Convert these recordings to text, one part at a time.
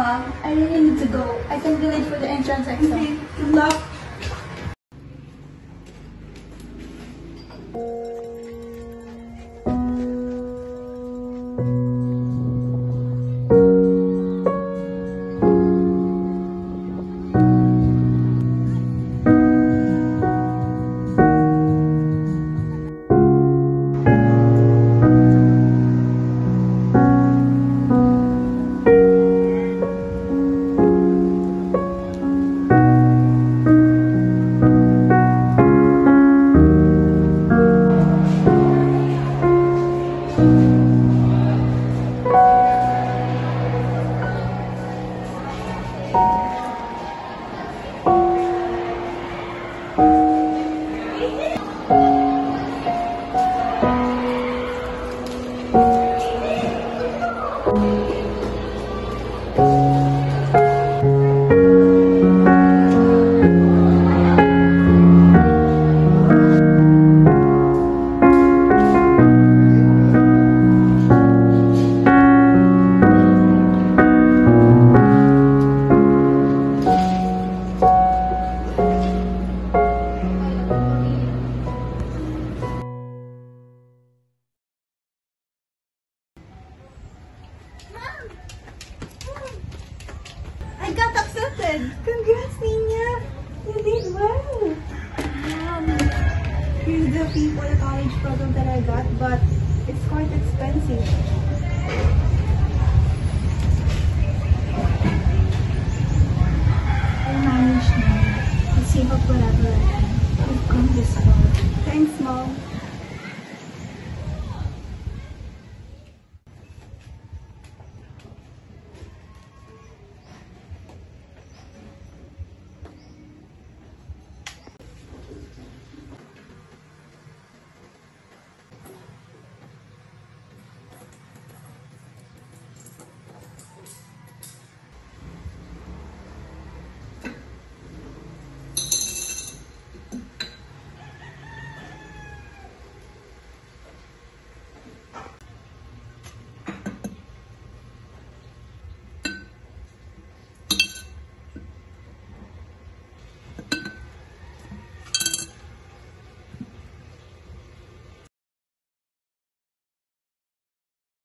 Mom. I really need to go. I can be late for the entrance exam. Okay, good luck. I got accepted! Congrats, Nina! You did well! Here's the fee for the college program that I got, but it's quite expensive. I managed now. I'll save up whatever I can. We've come this far. Thanks, Mom.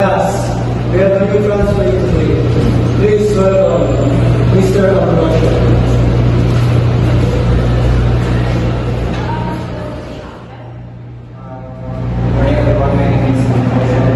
Yes, we have a new transfer today. Please welcome Mr. Ambrosio. Morning everyone, my name is Ambrosio.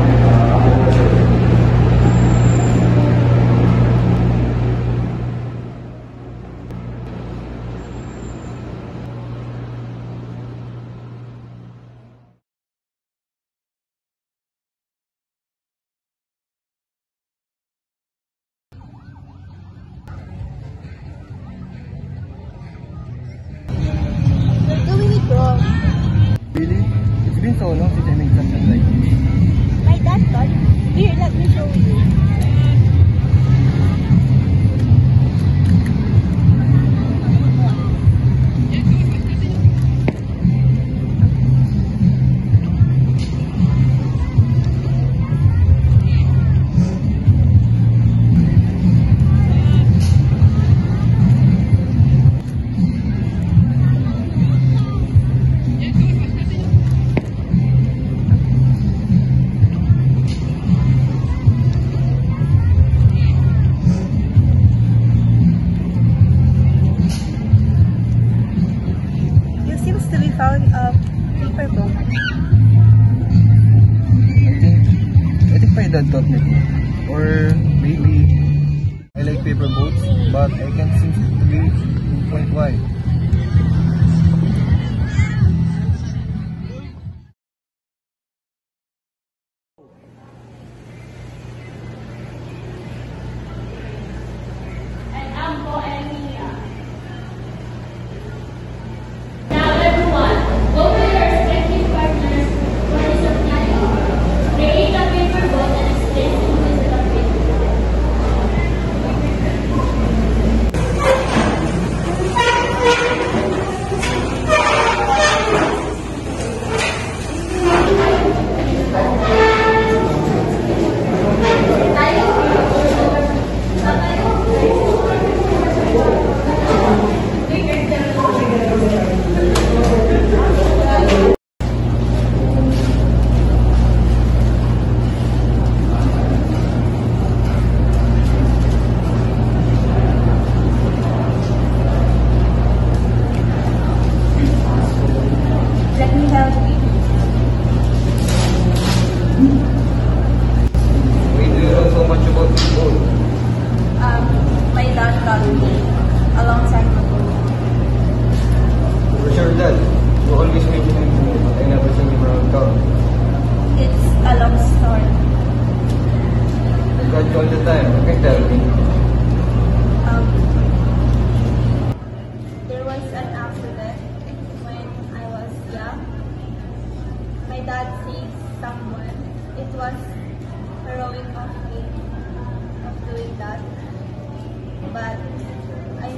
Really? It's been so long since I made something like this. My dad thought, here, let me show you. Found a paper boat. I think my dad taught me to. Or maybe I like paper boats, but I can't seem to pinpoint why.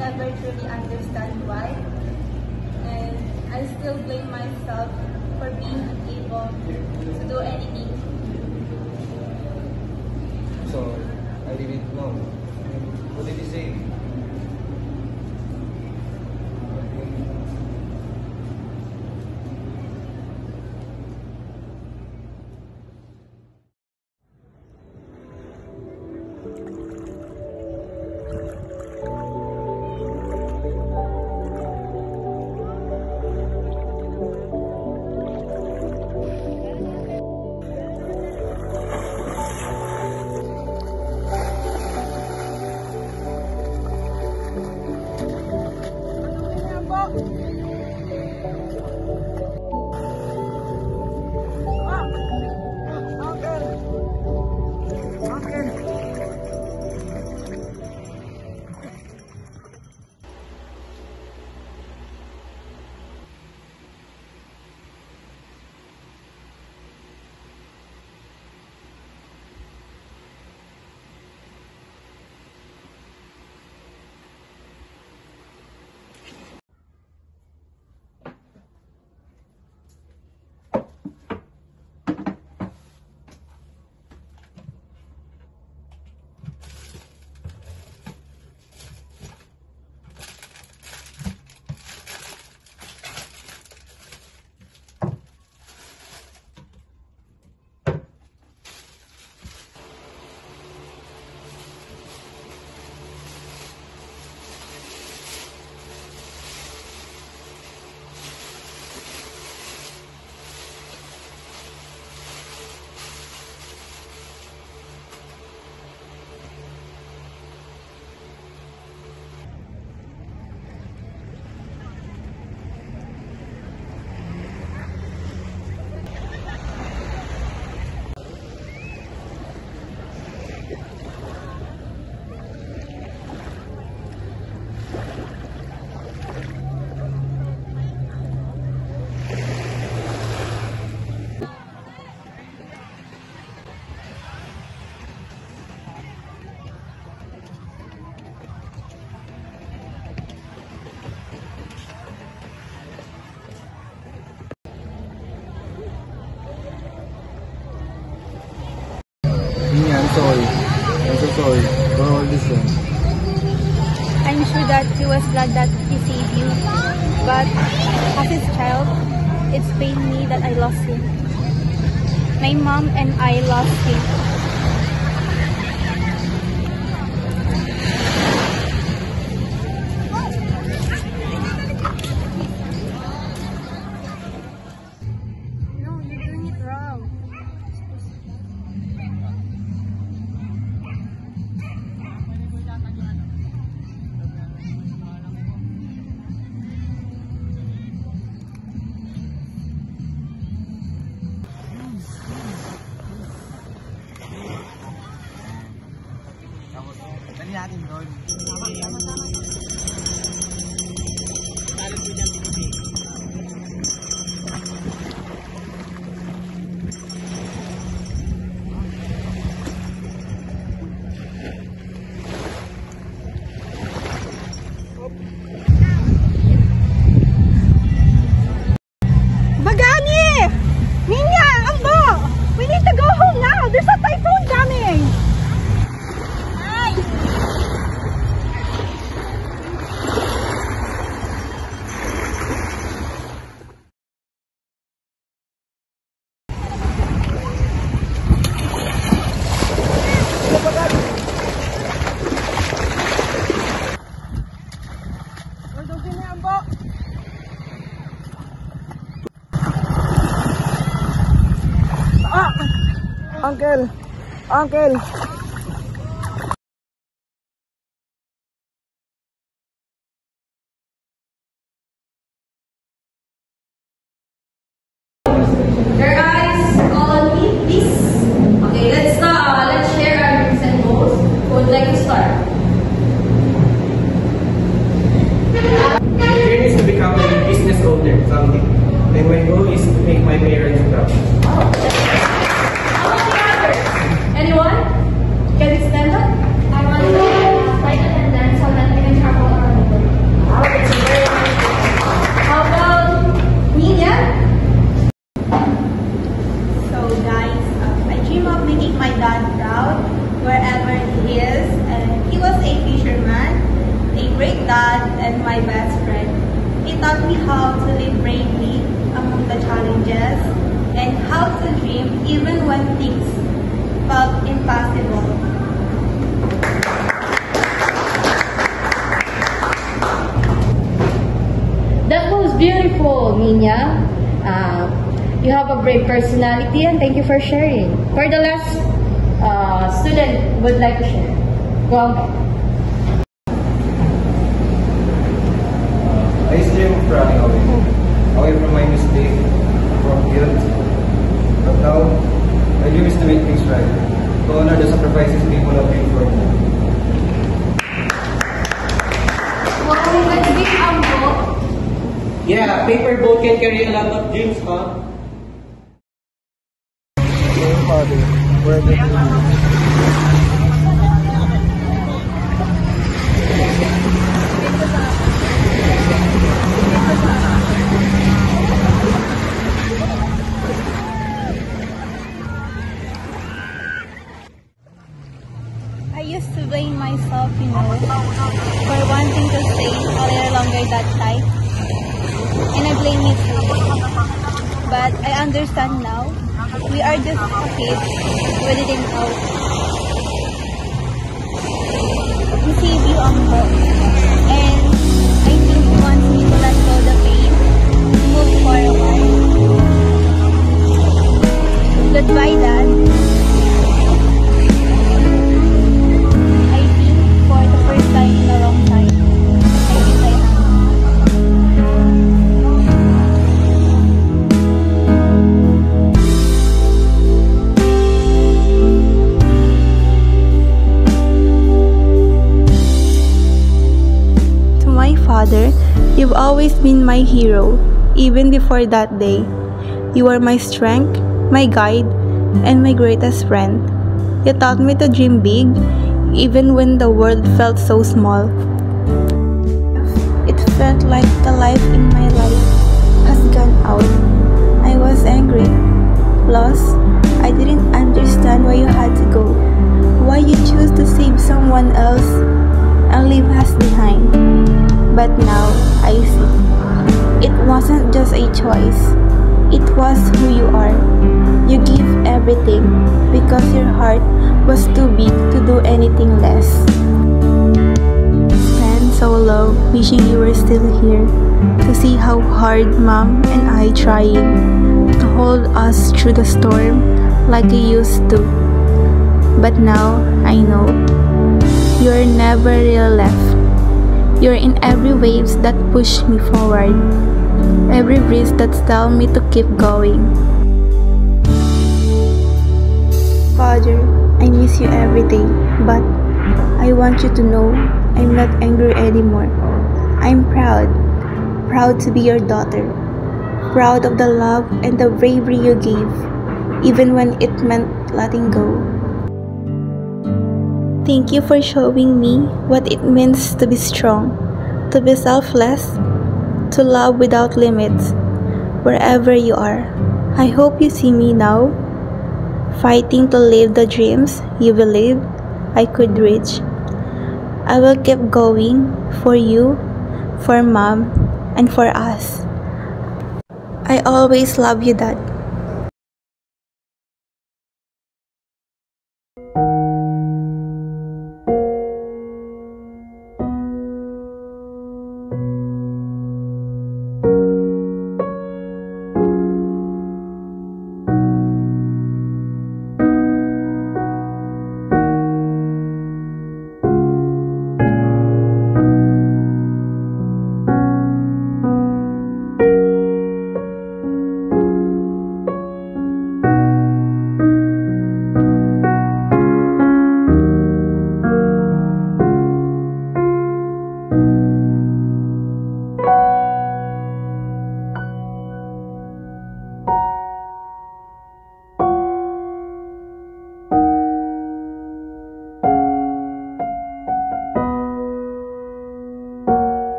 never truly understand why. And I still blame myself for being unable to do anything. So, I didn't know. What did he say? Sorry. I'm so sorry for all this. I'm sure that he was glad that he saved you, but as his child, it's pained me that I lost him. My mom and I lost him. No, you're doing it wrong. Dali natin doon. Bagani! Ninya! Ambo! We need to go home now! There's a typhoon coming! Uncle! Uncle! Your eyes all on me, please. Okay, let's share our dreams and goals. Who would like to start? My dream is to become a business owner someday, and my goal is to make my parents proud. How about the others? Anyone? my best friend. He taught me how to live bravely among the challenges and how to dream even when things felt impossible. That was beautiful, Nina. You have a brave personality and thank you for sharing. For the last student would like to share. Go on. I used to dream of running away from my mistake, from guilt. But now, my dream is to make things right, to honor the sacrifices people have made for me. Wow, let's give Ambo. Yeah, paper boat can carry a lot of dreams, huh? Dear Father, wherever you are, I used to blame myself, for wanting to stay a little longer that night. And I blame me too. But I understand now, we are just kids who didn't know. We save you, Ambo. And I think he wants me to let go the pain, move forward. Goodbye, Dad. I think for the first time in a long time, I miss I am. To my father, you've always been my hero, even before that day. You are my strength, my guide, and my greatest friend. You taught me to dream big, even when the world felt so small. It felt like the life in my life has gone out. I was angry, lost. I didn't understand why you had to go, why you chose to save someone else and leave us behind. But now I see, it wasn't just a choice, it was who you are. You give everything because your heart was too big to do anything less. Stand so low, wishing you were still here to see how hard Mom and I trying to hold us through the storm like you used to. But now I know you're never really left. You're in every waves that push me forward, every breeze that tells me to keep going. Father, I miss you every day, but I want you to know I'm not angry anymore. I'm proud to be your daughter, proud of the love and the bravery you gave, even when it meant letting go. Thank you for showing me what it means to be strong, to be selfless, to love without limits, wherever you are. I hope you see me now, fighting to live the dreams you believed I could reach. I will keep going for you, for Mom, and for us. I always love you, Dad.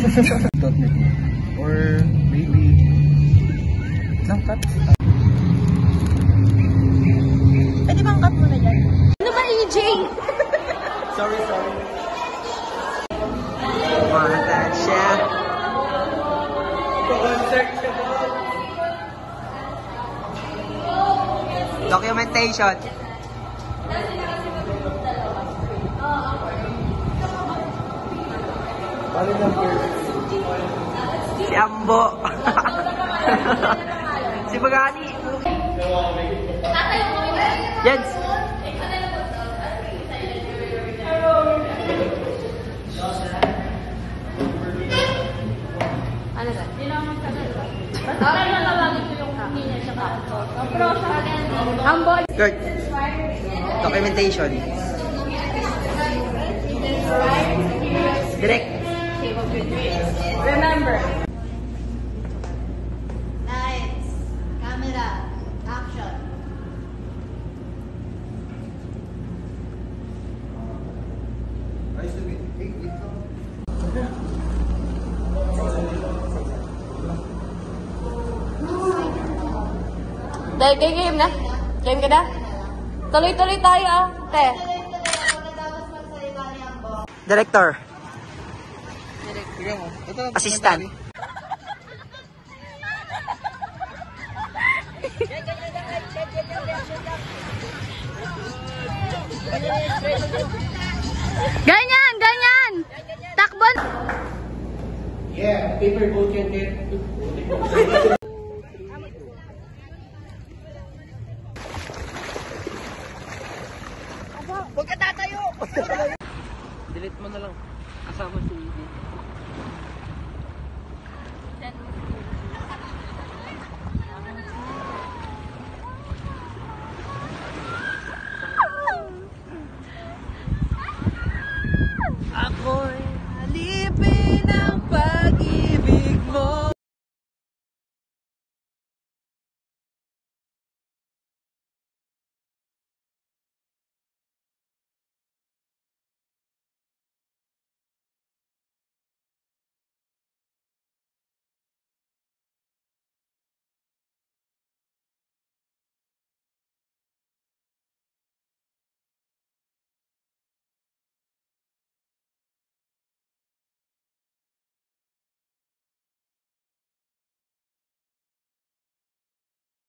Taught me to. Or maybe... Lang cut? Pwede bang cut mo na dyan? Ano ba, EJ? Sorry. Mata siya. Documentation. Si Ambo. Si Bagani. Jens. Ano ba? Okay lang tawagin ko yung niya siya ka. Pero sa akin, humble. Good. Documentation. Direct. Remember. Lights, camera, action. Ayos na wait. Dahil kay game na? Game ka na? Tuloy-tuloy tayo ah, te. Director. Assistant. Ganyan! Ganyan! Takbo! Yeah, paper boat yan, kid.